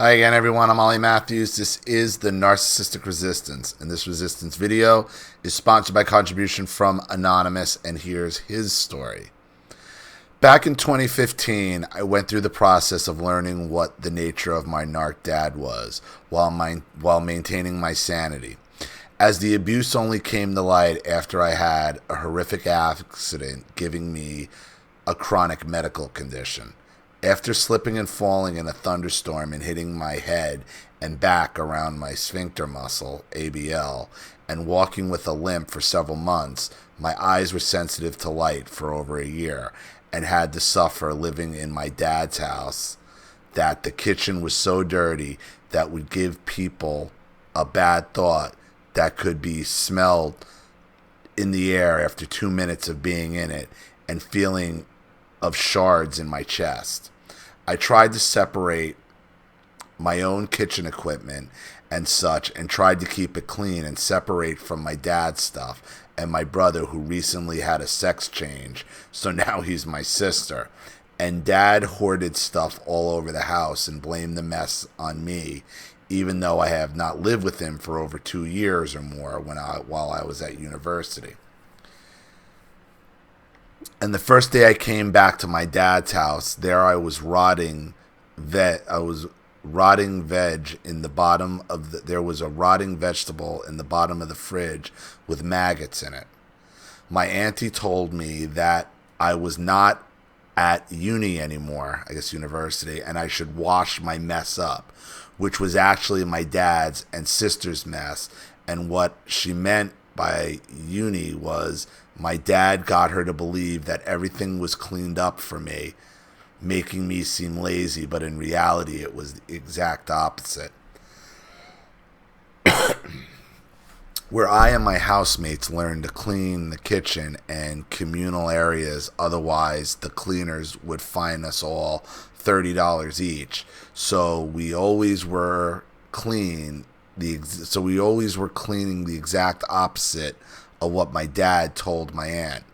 Hi again, everyone. I'm Ollie Matthews. This is the Narcissistic Resistance, and this resistance video is sponsored by contribution from Anonymous, and here's his story. Back in 2015, I went through the process of learning what the nature of my narc dad was while maintaining my sanity, as the abuse only came to light after I had a horrific accident giving me a chronic medical condition. After slipping and falling in a thunderstorm and hitting my head and back around my sphincter muscle, ABL, and walking with a limp for several months, my eyes were sensitive to light for over a year and had to suffer living in my dad's house that the kitchen was so dirty that would give people a bad thought that could be smelled in the air after 2 minutes of being in it and feeling of shards in my chest. I tried to separate my own kitchen equipment and such and tried to keep it clean and separate from my dad's stuff and my brother, who recently had a sex change, so now he's my sister. And dad hoarded stuff all over the house and blamed the mess on me, even though I have not lived with him for over 2 years or more while I was at university. And the first day I came back to my dad's house, there I was rotting veg in the bottom of there was a rotting vegetable in the bottom of the fridge with maggots in it. My auntie told me that I was not at uni anymore, I guess university, and I should wash my mess up, which was actually my dad's and sister's mess. And what she meant by uni was my dad got her to believe that everything was cleaned up for me, making me seem lazy, but in reality it was the exact opposite. Where I and my housemates learned to clean the kitchen and communal areas, otherwise the cleaners would fine us all $30 each. So we always were cleaning the exact opposite of what my dad told my aunt.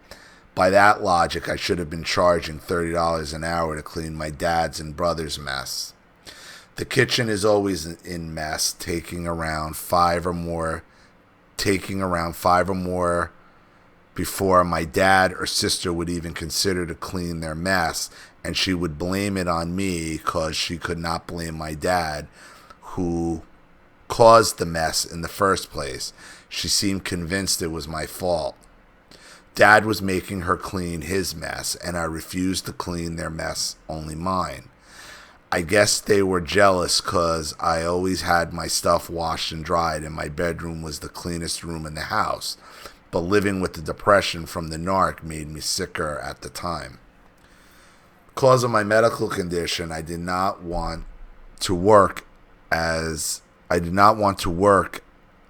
By that logic, I should have been charging $30 an hour to clean my dad's and brother's mess. The kitchen is always in mess, taking around five or more before my dad or sister would even consider to clean their mess, and she would blame it on me because she could not blame my dad, who caused the mess in the first place. She seemed convinced it was my fault. Dad was making her clean his mess, and I refused to clean their mess, only mine. I guess they were jealous because I always had my stuff washed and dried, and my bedroom was the cleanest room in the house. But living with the depression from the narc made me sicker at the time. Because of my medical condition, I did not want to work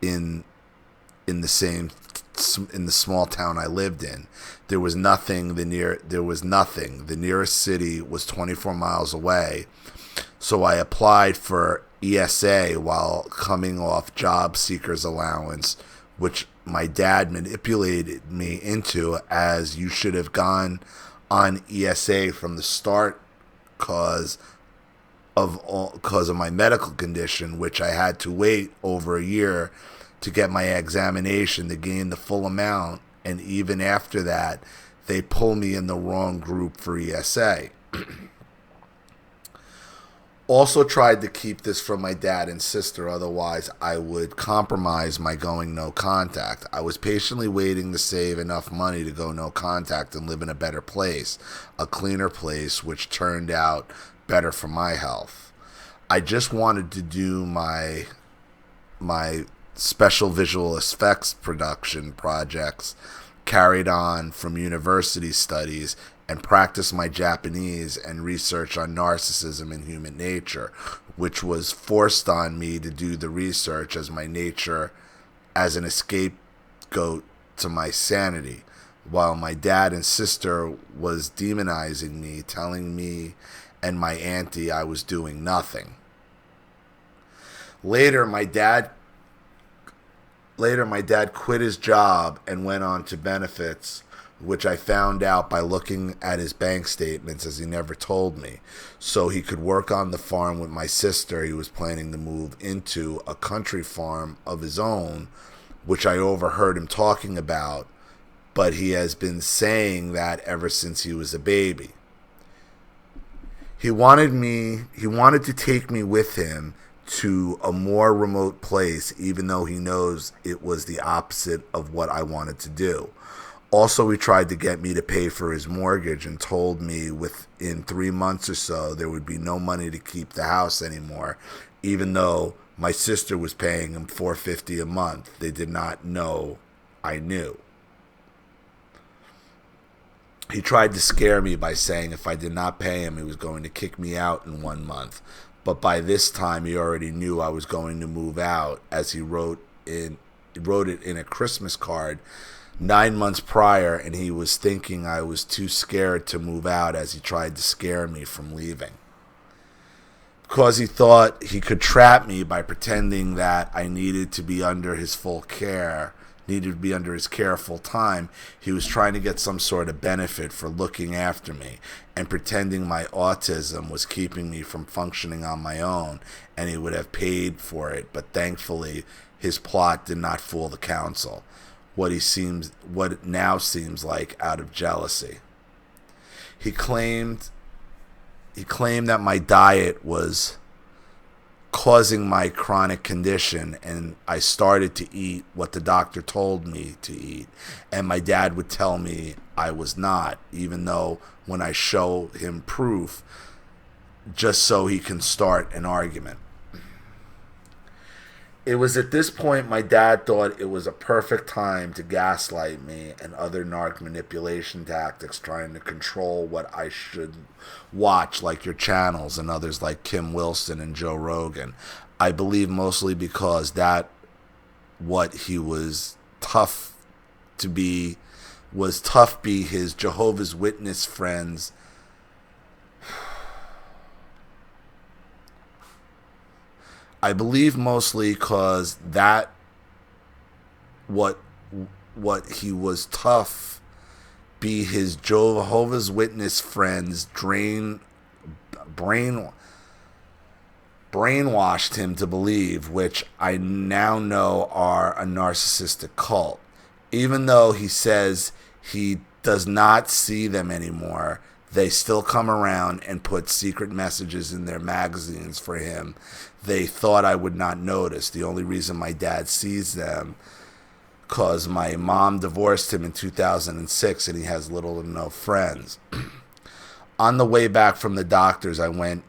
in the small town I lived in. There was nothing. The nearest city was 24 miles away. So I applied for ESA while coming off job seekers allowance, which my dad manipulated me into, as you should have gone on ESA from the start because of my medical condition, which I had to wait over a year to get my examination to gain the full amount, and even after that, they pull me in the wrong group for ESA. Also tried to keep this from my dad and sister, otherwise I would compromise my going no contact. I was patiently waiting to save enough money to go no contact and live in a better place, a cleaner place, which turned out better for my health. I just wanted to do my special visual effects production projects carried on from university studies and practice my Japanese and research on narcissism and human nature, which was forced on me to do the research as my nature as an scapegoat to my sanity, while my dad and sister was demonizing me, telling me and my auntie I was doing nothing. Later, my dad quit his job and went on to benefits which I found out by looking at his bank statements, as he never told me, so he could work on the farm with my sister. He was planning to move into a country farm of his own, which I overheard him talking about, but he has been saying that ever since he was a baby. He wanted to take me with him to a more remote place, even though he knows it was the opposite of what I wanted to do. Also, he tried to get me to pay for his mortgage and told me within 3 months or so there would be no money to keep the house anymore, even though my sister was paying him $450 a month. They did not know I knew. He tried to scare me by saying if I did not pay him, he was going to kick me out in 1 month. But by this time, he already knew I was going to move out, as he wrote it in a Christmas card 9 months prior, and he was thinking I was too scared to move out as he tried to scare me from leaving. Because he thought he could trap me by pretending that I needed to be under his care full time, he was trying to get some sort of benefit for looking after me and pretending my autism was keeping me from functioning on my own, and he would have paid for it, but thankfully his plot did not fool the council. What it now seems like out of jealousy. He claimed that my diet was causing my chronic condition, and I started to eat what the doctor told me to eat, and my dad would tell me I was not, even though when I show him proof, just so he can start an argument. It was at this point my dad thought it was a perfect time to gaslight me and other narc manipulation tactics, trying to control what I should watch, like your channels and others like Kim Wilson and Joe Rogan. I believe mostly because that what he was tough be his Jehovah's Witness friends. I believe mostly because that what he was tough be his Jehovah's Witness friends brainwashed him to believe, which I now know are a narcissistic cult. Even though he says he does not see them anymore, they still come around and put secret messages in their magazines for him. They thought I would not notice. The only reason my dad sees them because my mom divorced him in 2006 and he has little to no friends. On the way back from the doctors, I went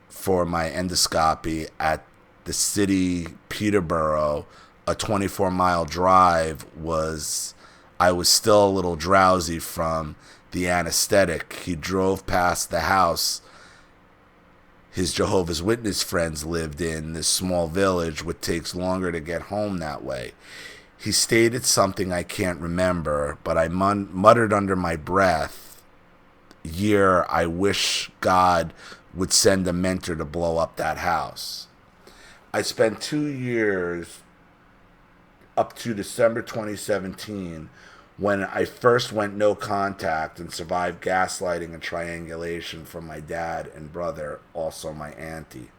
for my endoscopy at the city Peterborough. A 24-mile drive I was still a little drowsy from the anesthetic. He drove past the house his Jehovah's Witness friends lived in, this small village, which takes longer to get home that way. He stated something I can't remember, but I muttered under my breath, I wish God would send a mentor to blow up that house. I spent 2 years, up to December 2017, when I first went no contact and survived gaslighting and triangulation from my dad and brother, also my auntie.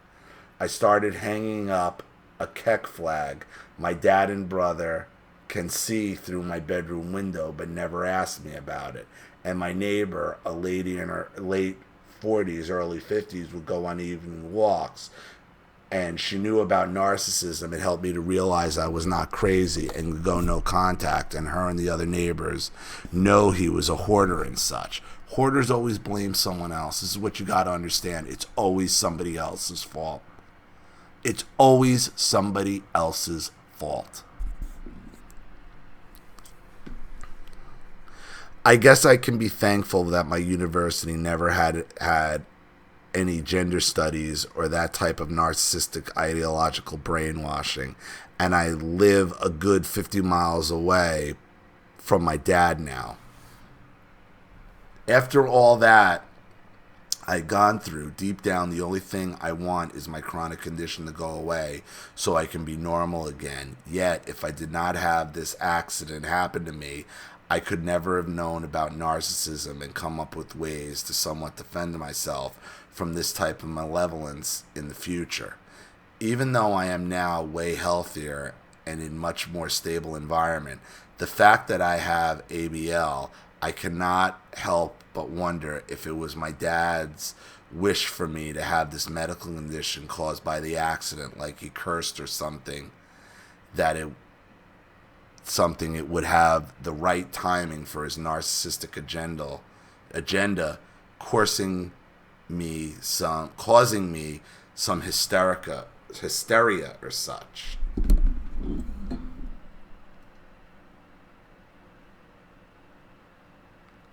I started hanging up a Keck flag my dad and brother can see through my bedroom window, but never asked me about it. And my neighbor, a lady in her late 40s, early 50s, would go on evening walks. And she knew about narcissism. It helped me to realize I was not crazy and go no contact. And her and the other neighbors know he was a hoarder and such. Hoarders always blame someone else. This is what you got to understand. It's always somebody else's fault. It's always somebody else's fault. I guess I can be thankful that my university never had any gender studies or that type of narcissistic ideological brainwashing, and I live a good 50 miles away from my dad now. After all that I've gone through, deep down the only thing I want is my chronic condition to go away so I can be normal again. Yet, if I did not have this accident happen to me, I could never have known about narcissism and come up with ways to somewhat defend myself from this type of malevolence in the future. Even though I am now way healthier and in much more stable environment, the fact that I have ABL, I cannot help but wonder if it was my dad's wish for me to have this medical condition caused by the accident, like he cursed or something, that it would have the right timing for his narcissistic agenda causing me some hysteria or such.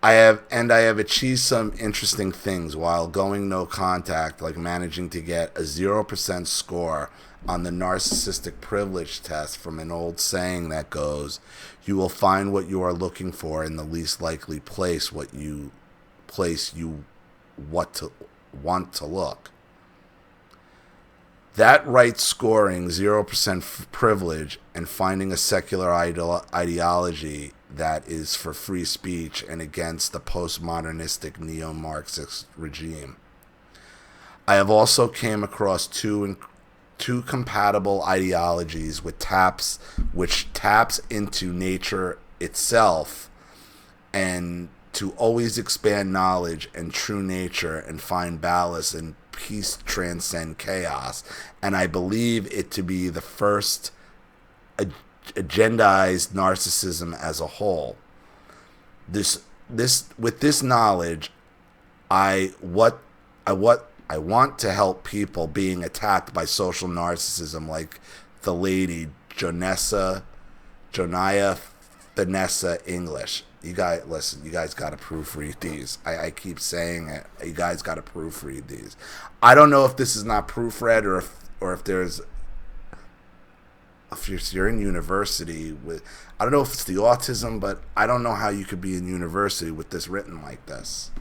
I have achieved some interesting things while going no contact, like managing to get a 0% score on the narcissistic privilege test from an old saying that goes, "You will find what you are looking for in the least likely place you want to look." That right scoring 0% privilege and finding a secular ideology that is for free speech and against the postmodernistic neo-Marxist regime. I have also came across two compatible ideologies which taps into nature itself and to always expand knowledge and true nature and find balance and peace transcend chaos. And I believe it to be the first agendized narcissism as a whole. With this knowledge, I want to help people being attacked by social narcissism, like the lady Jonia Vanessa English. You guys, listen, you guys got to proofread these. I keep saying it. You guys got to proofread these. I don't know if this is not proofread or if you're in university with, I don't know if it's the autism, but I don't know how you could be in university with this written like this.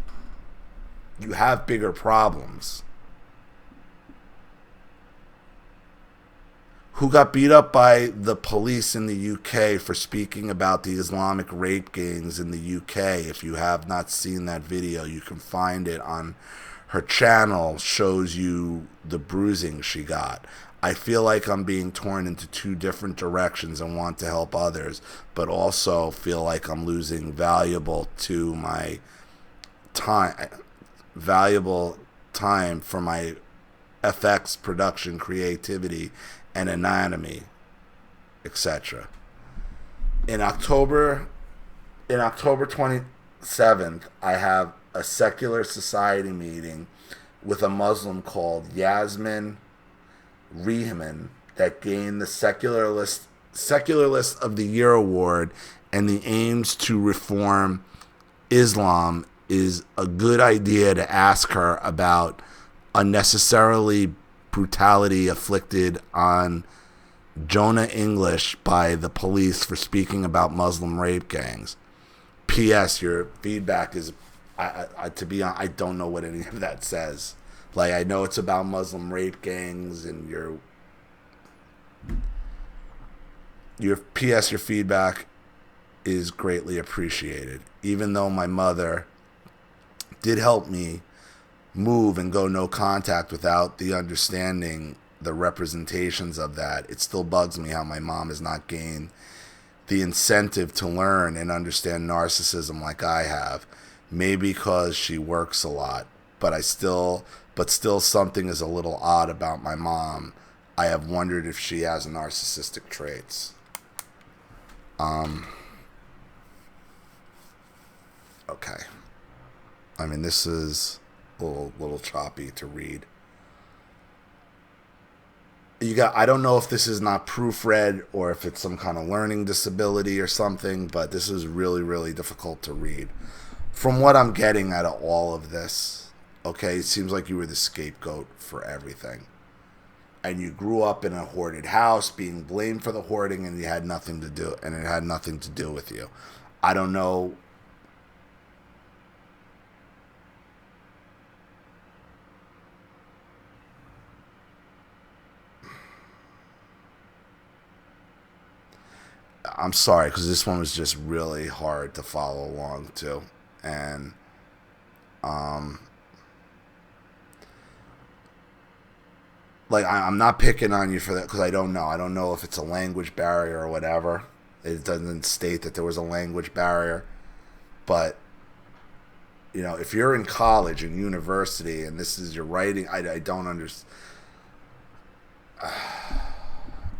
You have bigger problems. Who got beat up by the police in the UK for speaking about the Islamic rape gangs in the UK. If you have not seen that video, you can find it on her channel, shows you the bruising she got. I feel like I'm being torn into two different directions and want to help others, but also feel like I'm losing valuable time for my FX production, creativity, and anatomy, etc. In October 27th, I have a secular society meeting with a Muslim called Yasmin Rehman that gained the Secularist of the Year award, and the aims to reform Islam is a good idea to ask her about unnecessarily brutality inflicted on Jonah English by the police for speaking about Muslim rape gangs. P.S. Your feedback is, to be honest, I don't know what any of that says. Like, I know it's about Muslim rape gangs, and your P.S. your feedback is greatly appreciated. Even though my mother did help me move and go no contact without the understanding the representations of that, it still bugs me how my mom has not gained the incentive to learn and understand narcissism like I have. Maybe because she works a lot, but still something is a little odd about my mom. I have wondered if she has narcissistic traits. Okay. I mean, this is a little choppy to read. I don't know if this is not proofread or if it's some kind of learning disability or something, but this is really, really difficult to read. From what I'm getting out of all of this, okay, it seems like you were the scapegoat for everything. And you grew up in a hoarded house, being blamed for the hoarding, and it had nothing to do with you. I don't know. I'm sorry, because this one was just really hard to follow along to. And like, I'm not picking on you for that, because I don't know. I don't know if it's a language barrier or whatever. It doesn't state that there was a language barrier. But, you know, if you're in college and university and this is your writing, I don't understand.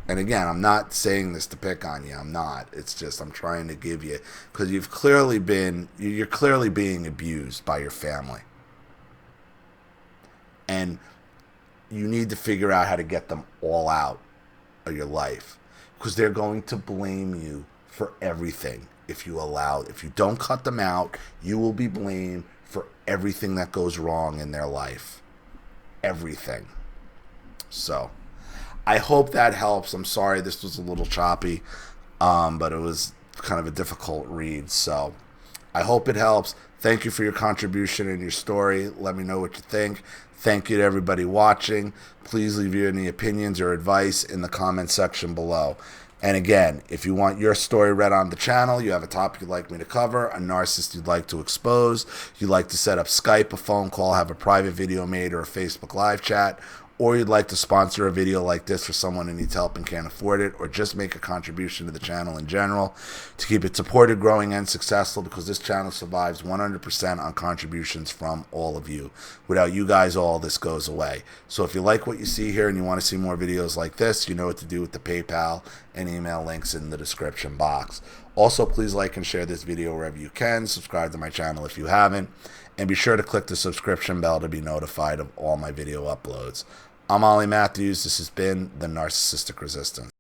And again, I'm not saying this to pick on you. I'm not. It's just I'm trying to give you, because you're clearly being abused by your family. And you need to figure out how to get them all out of your life, because they're going to blame you for everything. If you don't cut them out, you will be blamed for everything that goes wrong in their life. Everything. So, I hope that helps. I'm sorry this was a little choppy, but it was kind of a difficult read. So, I hope it helps. Thank you for your contribution and your story. Let me know what you think. Thank you to everybody watching. Please leave your any opinions or advice in the comment section below. And again, if you want your story read on the channel, you have a topic you'd like me to cover, a narcissist you'd like to expose, you'd like to set up Skype, a phone call, have a private video made, or a Facebook live chat, or you'd like to sponsor a video like this for someone who needs help and can't afford it, or just make a contribution to the channel in general to keep it supported, growing, and successful, because this channel survives 100% on contributions from all of you. Without you guys, all this goes away. So if you like what you see here and you want to see more videos like this, you know what to do with the PayPal and email links in the description box. Also, please like and share this video wherever you can. Subscribe to my channel if you haven't. And be sure to click the subscription bell to be notified of all my video uploads. I'm Ollie Matthews. This has been the Narcissistic Resistance.